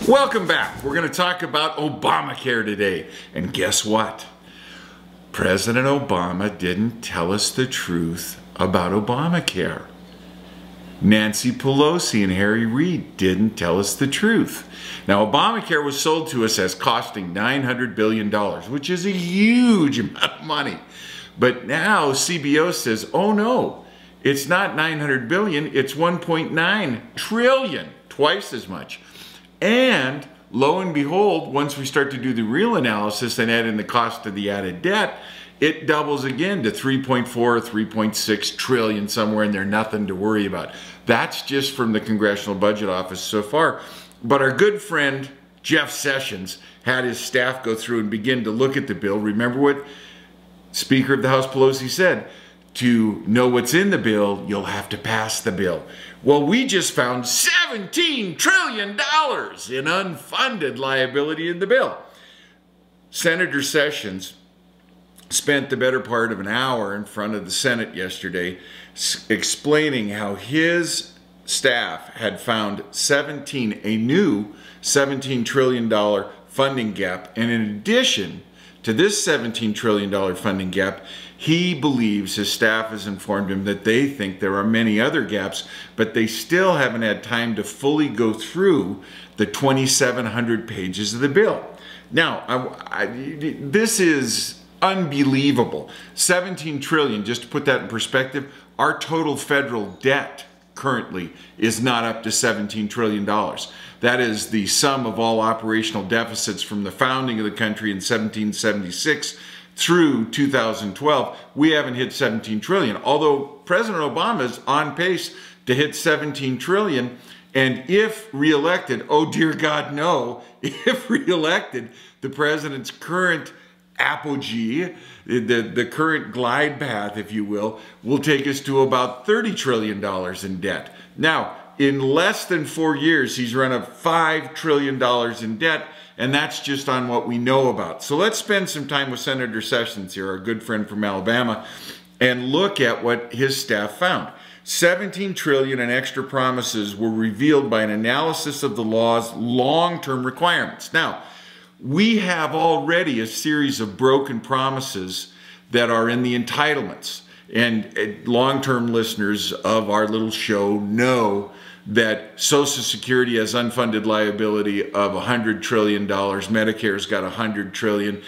Welcome back. We're going to talk about Obamacare today. And guess what? President Obama didn't tell us the truth about Obamacare. Nancy Pelosi and Harry Reid didn't tell us the truth. Now, Obamacare was sold to us as costing $900 billion, which is a huge amount of money. But now CBO says, oh no, it's not $900 billion, it's $1.9 trillion, twice as much. And lo and behold, once we start to do the real analysis and add in the cost of the added debt, it doubles again to 3.4, 3.6 trillion, somewhere in there, nothing to worry about. That's just from the Congressional Budget Office so far. But our good friend Jeff Sessions had his staff go through and begin to look at the bill. Remember what Speaker of the House Pelosi said? To know what's in the bill, you'll have to pass the bill. Well, we just found $17 trillion in unfunded liability in the bill. Senator Sessions spent the better part of an hour in front of the Senate yesterday explaining how his staff had found a new $17 trillion funding gap. And in addition to this $17 trillion funding gap, he believes, his staff has informed him, that they think there are many other gaps, but they still haven't had time to fully go through the 2,700 pages of the bill. Now, this is unbelievable. 17 trillion, just to put that in perspective, our total federal debt currently is not up to $17 trillion. That is the sum of all operational deficits from the founding of the country in 1776 through 2012. We haven't hit 17 trillion, although President Obama is on pace to hit 17 trillion. And if reelected, oh dear God, no, if reelected, the president's current apogee, the current glide path, if you will take us to about $30 trillion in debt. Now, in less than 4 years, he's run up $5 trillion in debt, and that's just on what we know about. So let's spend some time with Senator Sessions here, our good friend from Alabama, and look at what his staff found. 17 trillion in extra promises were revealed by an analysis of the law's long-term requirements. Now, we have already a series of broken promises that are in the entitlements. And long-term listeners of our little show know that Social Security has unfunded liability of $100 trillion. Medicare's got $100 trillion.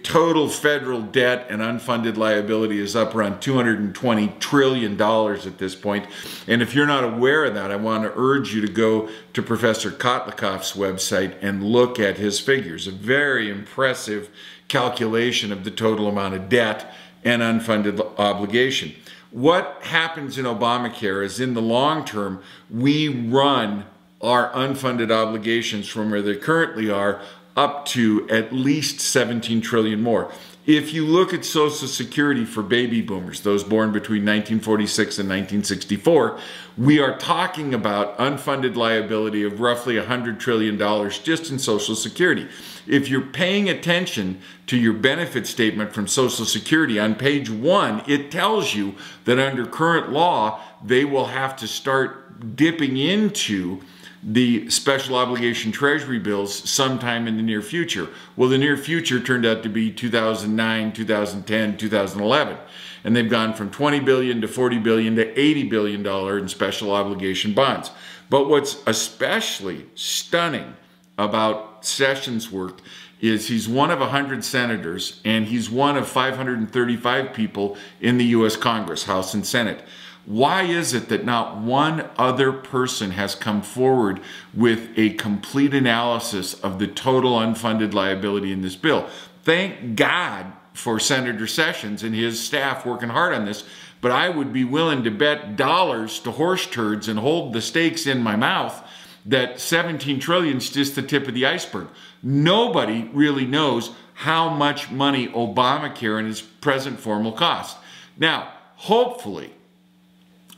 Total federal debt and unfunded liability is up around $220 trillion at this point. And if you're not aware of that, I want to urge you to go to Professor Kotlikoff's website and look at his figures. A very impressive calculation of the total amount of debt and unfunded obligation. What happens in Obamacare is, in the long term, we run our unfunded obligations from where they currently are up to at least 17 trillion more. If you look at Social Security for baby boomers, those born between 1946 and 1964, we are talking about unfunded liability of roughly $100 trillion just in Social Security. If you're paying attention to your benefit statement from Social Security, on page 1, it tells you that under current law, they will have to start dipping into the special obligation treasury bills sometime in the near future. Well, the near future turned out to be 2009, 2010, 2011. And they've gone from $20 billion to $40 billion to $80 billion in special obligation bonds. But what's especially stunning about Sessions' work is he's one of 100 senators, and he's one of 535 people in the U.S. Congress, House and Senate. Why is it that not one other person has come forward with a complete analysis of the total unfunded liability in this bill? Thank God for Senator Sessions and his staff working hard on this, but I would be willing to bet dollars to horse turds and hold the stakes in my mouth that 17 trillion is just the tip of the iceberg. Nobody really knows how much money Obamacare in its present form will cost. Now, hopefully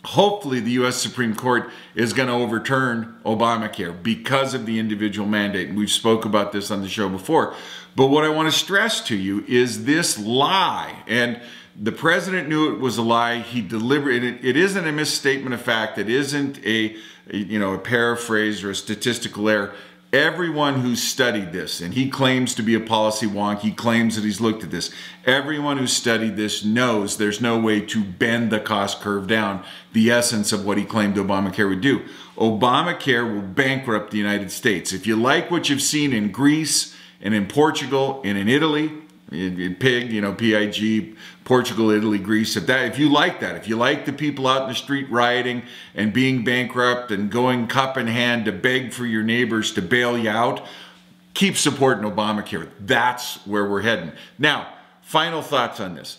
the U.S. Supreme Court is going to overturn Obamacare because of the individual mandate. And we've spoke about this on the show before. But what I want to stress to you is this lie. And the president knew it was a lie. He delivered it. It isn't a misstatement of fact. It isn't a paraphrase or a statistical error. Everyone who's studied this, and he claims to be a policy wonk, he claims that he's looked at this. Everyone who's studied this knows there's no way to bend the cost curve down, the essence of what he claimed Obamacare would do. Obamacare will bankrupt the United States. If you like what you've seen in Greece and in Portugal and in Italy, PIG, PIG, Portugal, Italy, Greece, if you like that, if you like the people out in the street rioting and being bankrupt and going cup in hand to beg for your neighbors to bail you out, keep supporting Obamacare. That's where we're heading. Now, final thoughts on this.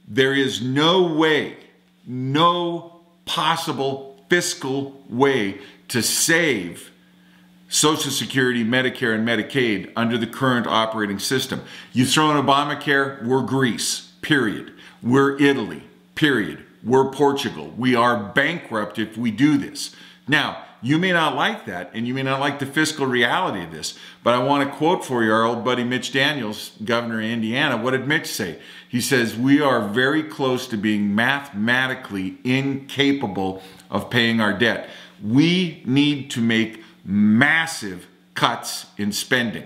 There is no way, no possible fiscal way to save Social Security, Medicare, and Medicaid under the current operating system. You throw in Obamacare, we're Greece, period. We're Italy, period. We're Portugal. We are bankrupt if we do this. Now, you may not like that, and you may not like the fiscal reality of this, but I want to quote for you our old buddy Mitch Daniels, governor of Indiana. What did Mitch say? He says, we are very close to being mathematically incapable of paying our debt. We need to make massive cuts in spending.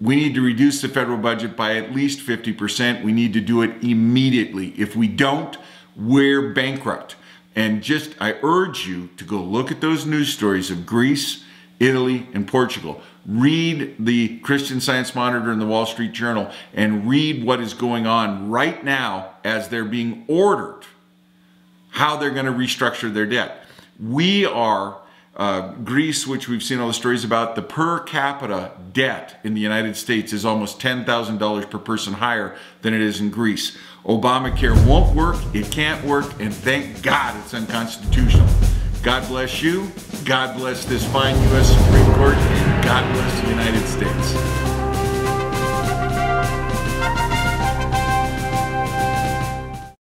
We need to reduce the federal budget by at least 50%. We need to do it immediately. If we don't, we're bankrupt. And I urge you to go look at those news stories of Greece, Italy, and Portugal. Read the Christian Science Monitor and the Wall Street Journal and read what is going on right now as they're being ordered, how they're going to restructure their debt. We are Greece, which we've seen all the stories about, the per capita debt in the United States is almost $10,000 per person higher than it is in Greece. Obamacare won't work, it can't work, and thank God it's unconstitutional. God bless you, God bless this fine U.S. Supreme Court, and God bless